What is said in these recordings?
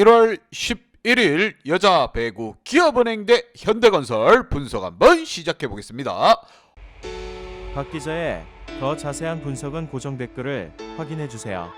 1월 11일 여자 배구 기업은행 대 현대건설 분석 한번 시작해 보겠습니다. 박 기자의 더 자세한 분석은 고정 댓글을 확인해 주세요.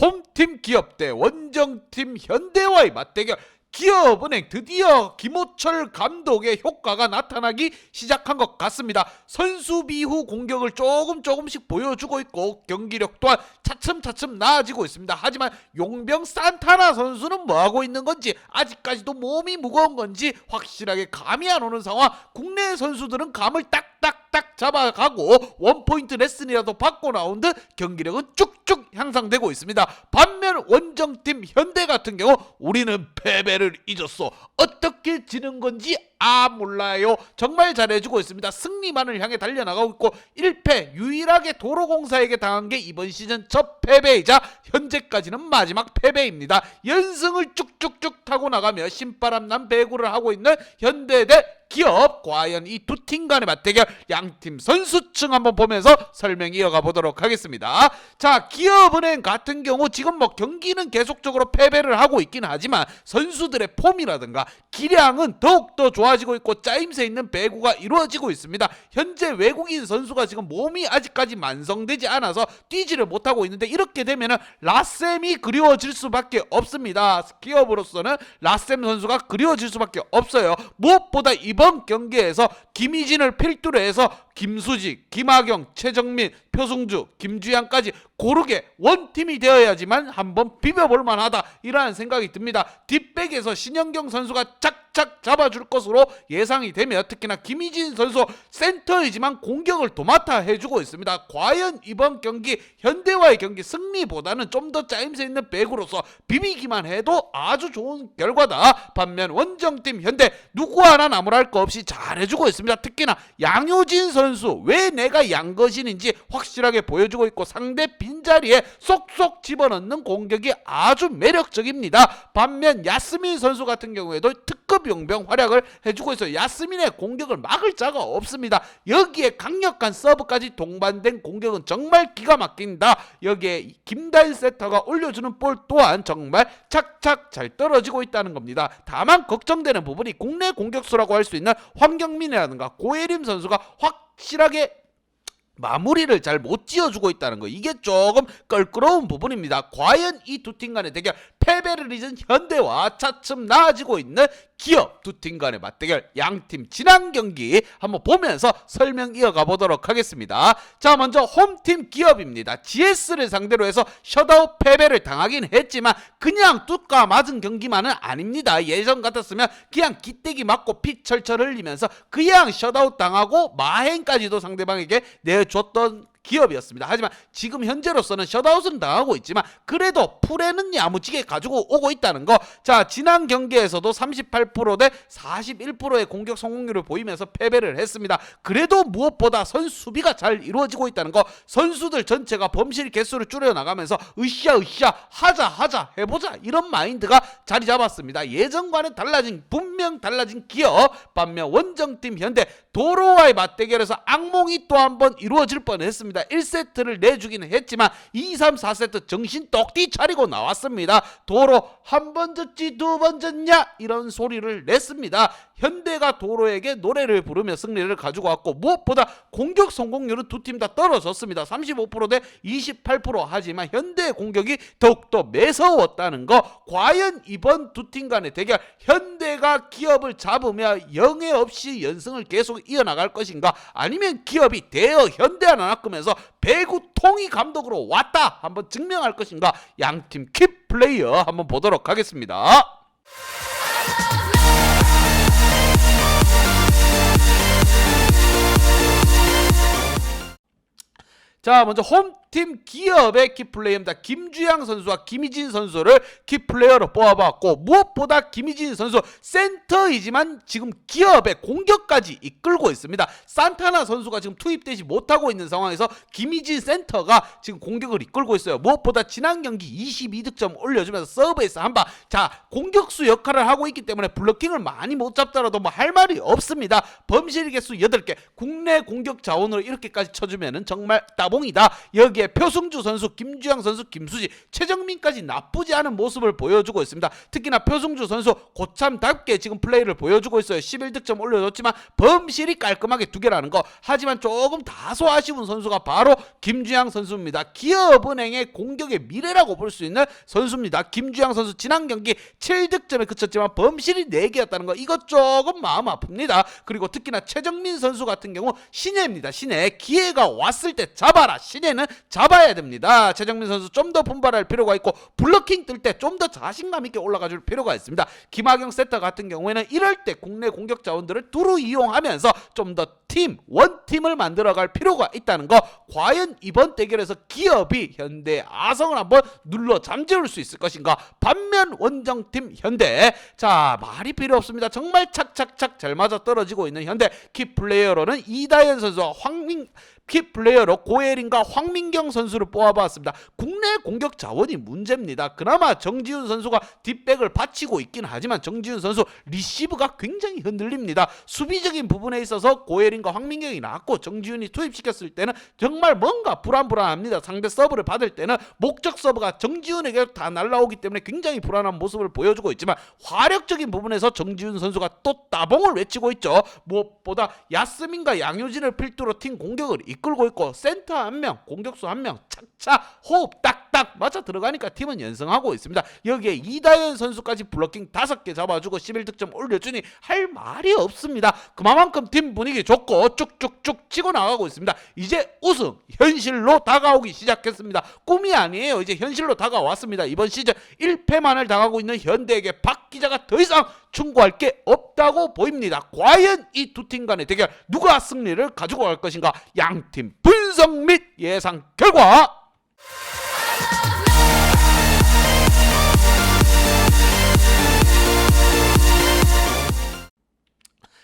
홈팀 기업 대 원정팀 현대와의 맞대결. 기업은행 드디어 김호철 감독의 효과가 나타나기 시작한 것 같습니다. 선수비 후 공격을 조금씩 보여주고 있고 경기력 또한 차츰차츰 나아지고 있습니다. 하지만 용병 산타나 선수는 뭐하고 있는 건지, 아직까지도 몸이 무거운 건지 확실하게 감이 안 오는 상황. 국내 선수들은 감을 딱딱딱 잡아가고 원포인트 레슨이라도 받고 나온 듯 경기력은 쭉쭉 향상되고 있습니다. 반면 원정팀 현대 같은 경우 우리는 패배를 잊었어, 어떻게 지는 건지 몰라요. 정말 잘해주고 있습니다. 승리만을 향해 달려나가고 있고 1패 유일하게 도로공사에게 당한 게 이번 시즌 첫 패배이자 현재까지는 마지막 패배입니다. 연승을 쭉쭉쭉 타고 나가며 신바람난 배구를 하고 있는 현대 대 기업, 과연 이 두 팀 간의 맞대결 양팀 선수층 한번 보면서 설명 이어가 보도록 하겠습니다. 자, 기업은행 같은 경우 지금 경기는 계속적으로 패배를 하고 있긴 하지만 선수들의 폼이라든가 기량은 더욱더 좋아지고 있고 짜임새 있는 배구가 이루어지고 있습니다. 현재 외국인 선수가 지금 몸이 아직까지 완성되지 않아서 뛰지를 못하고 있는데, 이렇게 되면은 라셈이 그리워질 수밖에 없습니다. 기업으로서는 라셈 선수가 그리워질 수밖에 없어요. 무엇보다 이번 경기에서 김희진을 필두로 해서 김수지, 김하경, 최정민, 표승주, 김주양까지 고르게 원팀이 되어야지만 한번 비벼볼 만하다, 이러한 생각이 듭니다. 뒷백에서 신현경 선수가 착착 잡아줄 것으로 예상이 되며, 특히나 김희진 선수 센터이지만 공격을 도맡아 해주고 있습니다. 과연 이번 경기 현대와의 경기 승리보다는 좀 더 짜임새 있는 배구로서 비비기만 해도 아주 좋은 결과다. 반면 원정팀 현대 누구 하나 나무랄 거 없이 잘해주고 있습니다. 특히나 양효진 선수, 왜 내가 양거신인지 확실하게 보여주고 있고 상대 빈자리에 쏙쏙 집어넣는 공격이 아주 매력적입니다. 반면 야스민 선수 같은 경우에도 특급 용병 활약을 해주고 있어요. 야스민의 공격을 막을 자가 없습니다. 여기에 강력한 서브까지 동반된 공격은 정말 기가 막힌다. 여기에 김다인 세터가 올려주는 볼 또한 정말 착착 잘 떨어지고 있다는 겁니다. 다만 걱정되는 부분이 국내 공격수라고 할 수 있는 황경민이라든가 고예림 선수가 확실하게 마무리를 잘 못 지어주고 있다는 거, 이게 조금 껄끄러운 부분입니다. 과연 이 두 팀 간의 대결, 패배를 잊은 현대와 차츰 나아지고 있는 기업, 두 팀 간의 맞대결, 양팀 지난 경기 한번 보면서 설명 이어가 보도록 하겠습니다. 자, 먼저 홈팀 기업입니다. GS를 상대로 해서 셧아웃 패배를 당하긴 했지만 그냥 뚜까 맞은 경기만은 아닙니다. 예전 같았으면 그냥 기대기 맞고 피 철철 흘리면서 그냥 셧아웃 당하고 마행까지도 상대방에게 내줬던 기업이었습니다. 하지만 지금 현재로서는 셧아웃은 당하고 있지만 그래도 풀에는 야무지게 가지고 오고 있다는 거. 자, 지난 경기에서도 38% 대 41%의 공격 성공률을 보이면서 패배를 했습니다. 그래도 무엇보다 선수 수비가 잘 이루어지고 있다는 거, 선수들 전체가 범실 개수를 줄여나가면서 으쌰 하자 해보자, 이런 마인드가 자리 잡았습니다. 예전과는 분명 달라진 기업. 반면 원정팀 현대 도로와의 맞대결에서 악몽이 또 한 번 이루어질 뻔했습니다. 1세트를 내주기는 했지만 2, 3, 4세트 정신 똑띠 차리고 나왔습니다. 도로 한 번 졌지 두 번 졌냐, 이런 소리를 냈습니다. 현대가 도로에게 노래를 부르며 승리를 가지고 왔고, 무엇보다 공격 성공률은 두 팀 다 떨어졌습니다. 35% 대 28%. 하지만 현대의 공격이 더욱더 매서웠다는 거. 과연 이번 두 팀 간의 대결, 현대가 기업을 잡으며 영예 없이 연승을 계속 이어나갈 것인가, 아니면 기업이 대여 현대 하나 낚으면서 배구 통이 감독으로 왔다 한번 증명할 것인가. 양팀 킵 플레이어 한번 보도록 하겠습니다. 자, 먼저 홈팀 기업의 키플레이어입니다. 김주양 선수와 김희진 선수를 키플레이어로 뽑아봤고, 무엇보다 김희진 선수 센터이지만 지금 기업의 공격까지 이끌고 있습니다. 산타나 선수가 지금 투입되지 못하고 있는 상황에서 김희진 센터가 지금 공격을 이끌고 있어요. 무엇보다 지난 경기 22득점 올려주면서 서브에서 한방, 자, 공격수 역할을 하고 있기 때문에 블로킹을 많이 못 잡더라도 뭐 할 말이 없습니다. 범실 개수 8개, 국내 공격 자원으로 이렇게까지 쳐주면은 정말 따봉이다. 여기에 현대의 표승주 선수, 김주영 선수, 김수지, 최정민까지 나쁘지 않은 모습을 보여주고 있습니다. 특히나 표승주 선수 고참답게 지금 플레이를 보여주고 있어요. 11득점 올려줬지만 범실이 깔끔하게 2개라는 거. 하지만 조금 다소 아쉬운 선수가 바로 김주영 선수입니다. 기업은행의 공격의 미래라고 볼 수 있는 선수입니다. 김주영 선수 지난 경기 7득점에 그쳤지만 범실이 4개였다는 거. 이것 조금 마음 아픕니다. 그리고 특히나 최정민 선수 같은 경우 신예입니다. 신예. 기회가 왔을 때 잡아라. 신예는 잡아야 됩니다. 최정민 선수 좀 더 분발할 필요가 있고 블러킹 뜰 때 좀 더 자신감 있게 올라가 줄 필요가 있습니다. 김하경 세터 같은 경우에는 이럴 때 국내 공격 자원들을 두루 이용하면서 좀 더 원팀을 만들어갈 필요가 있다는 거. 과연 이번 대결에서 기업이 현대 아성을 한번 눌러 잠재울 수 있을 것인가. 반면 원정팀 현대, 자 말이 필요 없습니다. 정말 착착착 잘 맞아 떨어지고 있는 현대. 키플레이어로는 이다현 선수와 키플레이어로 고예린과 황민경 선수를 뽑아봤습니다. 국내 공격 자원이 문제입니다. 그나마 정지훈 선수가 뒷백을 받치고 있긴 하지만 정지훈 선수 리시브가 굉장히 흔들립니다. 수비적인 부분에 있어서 고예린과 황민경이 나왔고 정지훈이 투입시켰을 때는 정말 뭔가 불안합니다. 상대 서브를 받을 때는 목적 서브가 정지훈에게 다 날라오기 때문에 굉장히 불안한 모습을 보여주고 있지만 화력적인 부분에서 정지훈 선수가 또 따봉을 외치고 있죠. 무엇보다 야스민과 양효진을 필두로 팀 공격을 이끌고 있고 센터 한 명, 공격수 한 명 착착 호흡 딱딱 맞아 들어가니까 팀은 연승하고 있습니다. 여기에 이다현 선수까지 블러킹 5개 잡아주고 11득점 올려주니 할 말이 없습니다. 그만큼 팀 분위기 좋고 쭉쭉쭉 치고 나가고 있습니다. 이제 우승 현실로 다가오기 시작했습니다. 꿈이 아니에요. 이제 현실로 다가왔습니다. 이번 시즌 1패만을 당하고 있는 현대에게 박 기자가 더 이상 충고할 게 없다고 보입니다. 과연 이 두 팀 간의 대결 누가 승리를 가지고 갈 것인가. 양팀 분석 및 예상 결과.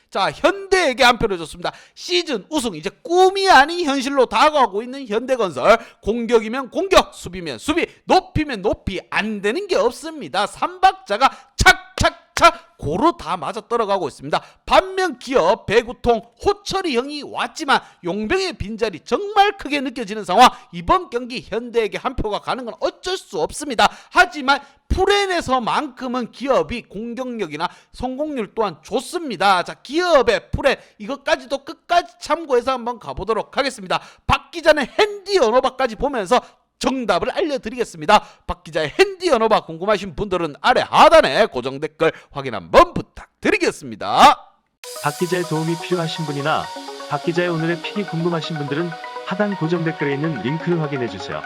자, 현대에게 한 표를 줬습니다. 시즌 우승 이제 꿈이 아닌 현실로 다가오고 있는 현대건설. 공격이면 공격, 수비면 수비, 높이면 높이, 안 되는 게 없습니다. 삼박자가 착착착 고루 다 맞아 떨어가고 있습니다. 반면 기업 배구통 호철이 형이 왔지만 용병의 빈자리 정말 크게 느껴지는 상황. 이번 경기 현대에게 한 표가 가는 건 어쩔 수 없습니다. 하지만 프렌에서만큼은 기업이 공격력이나 성공률 또한 좋습니다. 자, 기업의 프렌 이것까지도 끝까지 참고해서 한번 가보도록 하겠습니다. 박 기자는 핸디 언어바까지 보면서 정답을 알려드리겠습니다. 박 기자의 핸디 언어바 궁금하신 분들은 아래 하단에 고정 댓글 확인 한번 부탁드리겠습니다. 박 기자의 도움이 필요하신 분이나 박 기자의 오늘의 픽이 궁금하신 분들은 하단 고정 댓글에 있는 링크를 확인해 주세요.